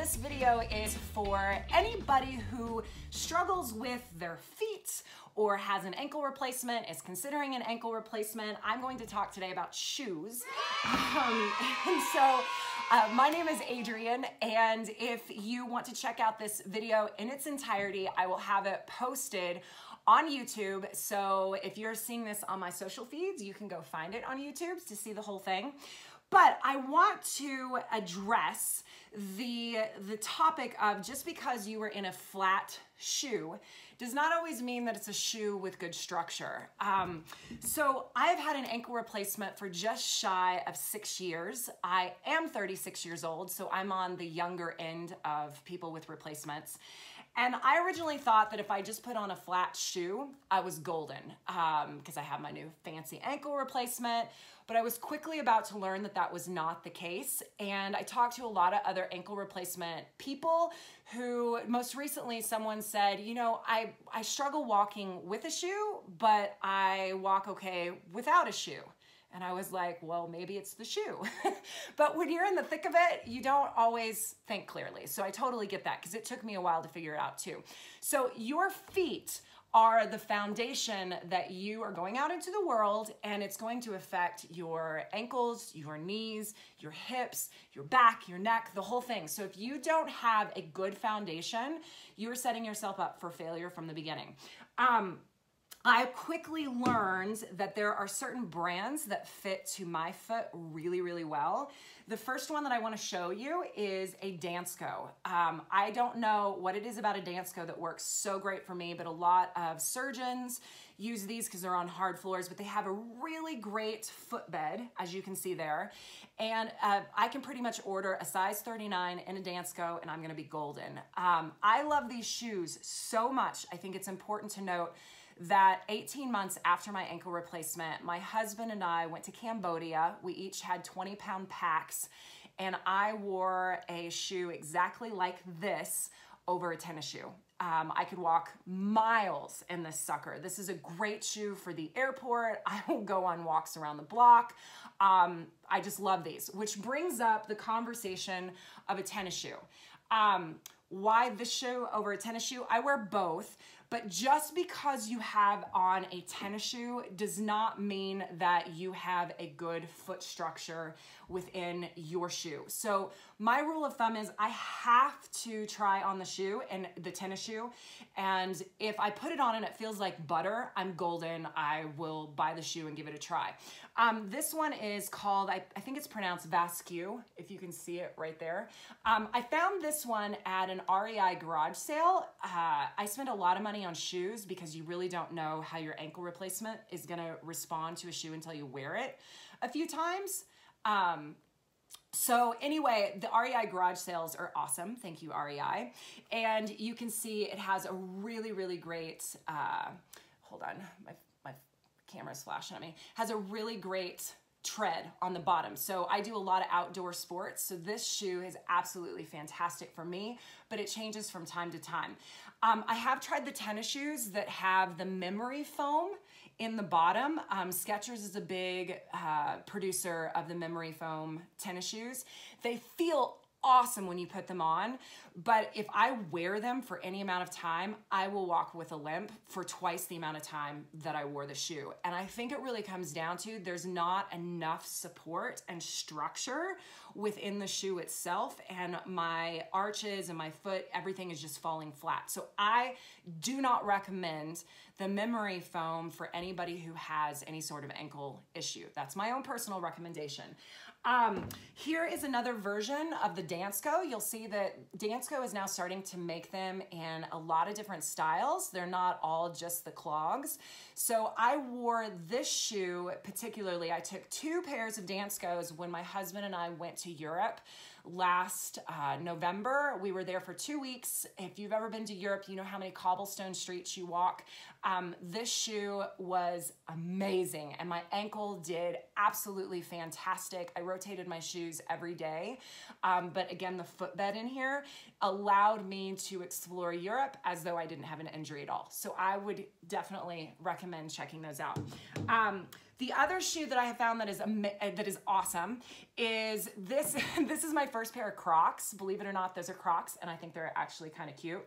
this video is for anybody who struggles with their feet or has an ankle replacement, is considering an ankle replacement. I'm going to talk today about shoes. My name is Adrienne, and if you want to check out this video in its entirety, I will have it posted on YouTube. So if you're seeing this on my social feeds, you can go find it on YouTube to see the whole thing. But I want to address the topic of just because you were in a flat shoe does not always mean that it's a shoe with good structure. So I've had an ankle replacement for just shy of 6 years. I am 36 years old, so I'm on the younger end of people with replacements. And I originally thought that if I just put on a flat shoe, I was golden because I have my new fancy ankle replacement. But I was quickly about to learn that that was not the case. And I talked to a lot of other ankle replacement people who most recently someone said, you know, I struggle walking with a shoe, but I walk okay without a shoe. And I was like, well, maybe it's the shoe. But when you're in the thick of it, you don't always think clearly. So I totally get that because it took me a while to figure it out too. So your feet are the foundation that you are going out into the world, and it's going to affect your ankles, your knees, your hips, your back, your neck, the whole thing. So if you don't have a good foundation, you're setting yourself up for failure from the beginning. I quickly learned that there are certain brands that fit to my foot really, really well. The first one that I want to show you is a Dansko. I don't know what it is about a Dansko that works so great for me, but a lot of surgeons use these because they're on hard floors, but they have a really great footbed, as you can see there. And I can pretty much order a size 39 in a Dansko, and I'm going to be golden. I love these shoes so much. I think it's important to note that 18 months after my ankle replacement, my husband and I went to Cambodia. We each had 20-pound packs, and I wore a shoe exactly like this over a tennis shoe. I could walk miles in this sucker. This is a great shoe for the airport. I will go on walks around the block. I just love these, which brings up the conversation of a tennis shoe. Why this shoe over a tennis shoe? I wear both. But just because you have on a tennis shoe does not mean that you have a good foot structure within your shoe. So my rule of thumb is I have to try on the shoe and the tennis shoe. And if I put it on and it feels like butter, I'm golden. I will buy the shoe and give it a try. This one is called, I think it's pronounced Vasque, if you can see it right there. I found this one at an REI garage sale. I spent a lot of money on shoes because you really don't know how your ankle replacement is going to respond to a shoe until you wear it a few times. So anyway, the REI garage sales are awesome. Thank you, REI. And you can see it has a really, really great, hold on, my camera's flashing at me, has a really great tread on the bottom. So I do a lot of outdoor sports. So this shoe is absolutely fantastic for me, but it changes from time to time. I have tried the tennis shoes that have the memory foam in the bottom. Skechers is a big producer of the memory foam tennis shoes. They feel awesome when you put them on, but if I wear them for any amount of time, I will walk with a limp for twice the amount of time that I wore the shoe. And I think it really comes down to there's not enough support and structure within the shoe itself, and my arches and my foot, everything is just falling flat. So I do not recommend the memory foam for anybody who has any sort of ankle issue. That's my own personal recommendation. Here is another version of the Dansko. You'll see that Dansko is now starting to make them in a lot of different styles. They're not all just the clogs. So I wore this shoe particularly. I took 2 pairs of Danskos when my husband and I went to Europe last November. We were there for 2 weeks. If you've ever been to Europe, you know how many cobblestone streets you walk. This shoe was amazing, and my ankle did absolutely fantastic. I rotated my shoes every day, but again, the footbed in here allowed me to explore Europe as though I didn't have an injury at all. So I would definitely recommend checking those out. The other shoe that I have found that is awesome is this. This is my first pair of Crocs. Believe it or not, those are Crocs, and I think they're actually kind of cute.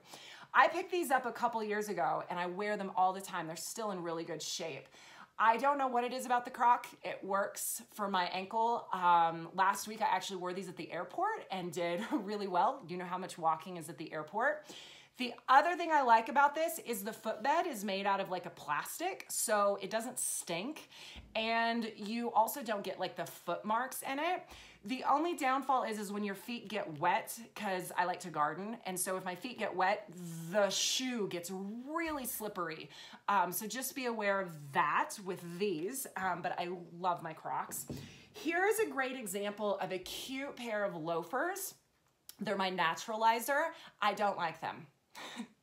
I picked these up a couple years ago, and I wear them all the time. They're still in really good shape. I don't know what it is about the Croc. It works for my ankle. Last week, I actually wore these at the airport and did really well. You know how much walking is at the airport. The other thing I like about this is the footbed is made out of like a plastic, so it doesn't stink. And you also don't get like the foot marks in it. The only downfall is when your feet get wet, because I like to garden. And so if my feet get wet, the shoe gets really slippery. So just be aware of that with these, but I love my Crocs. Here is a great example of a cute pair of loafers. They're my naturalizer. I don't like them.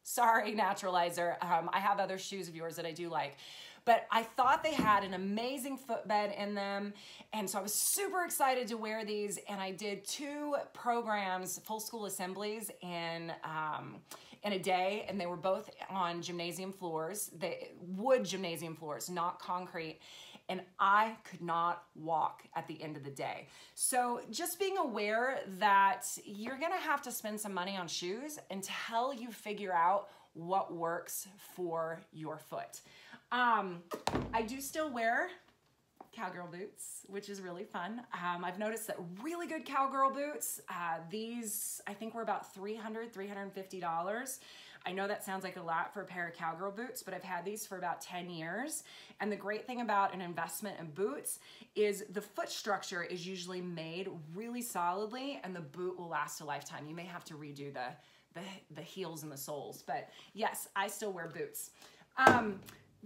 Sorry, naturalizer. I have other shoes of yours that I do like. But I thought they had an amazing footbed in them. And so I was super excited to wear these. And I did 2 programs, full school assemblies in a day. And they were both on gymnasium floors, wood gymnasium floors, not concrete. And I could not walk at the end of the day. So just being aware that you're gonna have to spend some money on shoes until you figure out what works for your foot. I do still wear cowgirl boots, which is really fun. I've noticed that really good cowgirl boots, these I think were about $300, $350. I know that sounds like a lot for a pair of cowgirl boots, but I've had these for about 10 years. And the great thing about an investment in boots is the foot structure is usually made really solidly and the boot will last a lifetime. You may have to redo the heels and the soles, but yes, I still wear boots.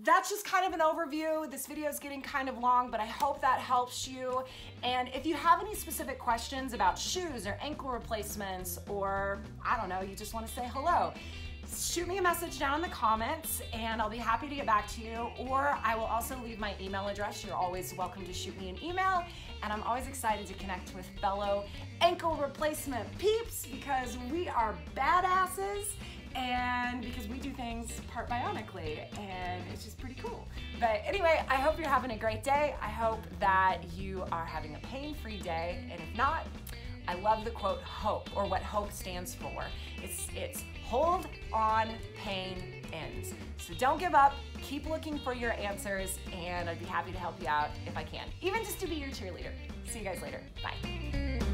That's just kind of an overview. This video is getting kind of long, but I hope that helps you. And if you have any specific questions about shoes or ankle replacements, or I don't know, you just want to say hello, shoot me a message down in the comments and I'll be happy to get back to you. Or I will also leave my email address. You're always welcome to shoot me an email. And I'm always excited to connect with fellow ankle replacement peeps because we are badasses. And because we do things part bionically, and it's just pretty cool. But anyway, I hope you're having a great day. I hope that you are having a pain-free day, and if not, I love the quote HOPE, or what HOPE stands for. It's hold on, pain ends. So don't give up, keep looking for your answers, and I'd be happy to help you out if I can, even just to be your cheerleader. See you guys later, bye.